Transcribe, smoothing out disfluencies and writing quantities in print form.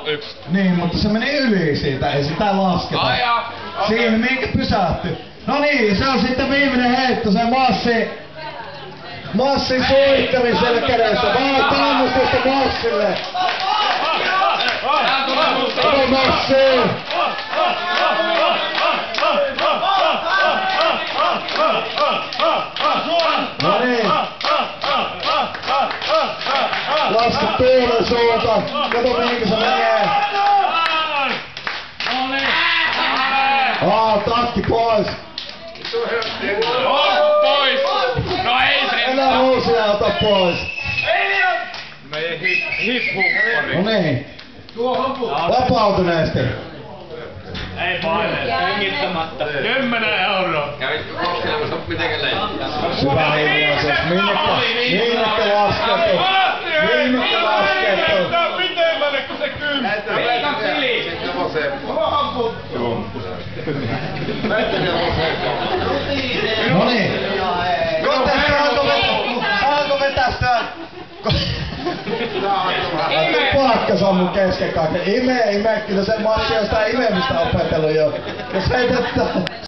Yksi. Niin, mutta se meni yli siitä, ei sitä lasketa. Okay. Siihen minkä pysähtyi. No niin, se on sitten viimeinen heitto, se Massin suitteli siellä kädessä. Vaan kannustusta Massille. Oi Massi! No niin. Laske tuulen suunta. Kato mihinkä se menee. Takki pois. Pois. No ei se. Enää uusia ota pois. Meidän hip-huppari. No niin. Vapautuneesti. Ei paine. Hengittämättä. 10 €. Kävitkö kokeilemassa mitenkä leikkiä? Syvä hiljaisuus. Minnekö laskettu? Minnekö laskettu? Tää on pitemmälle kuin se 10. Veikan tili! Sitten vasempaa. No niin. Saanko vetää sitä? Pakkas on mun kesken kaiken. Ime. Kyllä se Matti on sitä imemistä opetellut jo. Jos heitetään.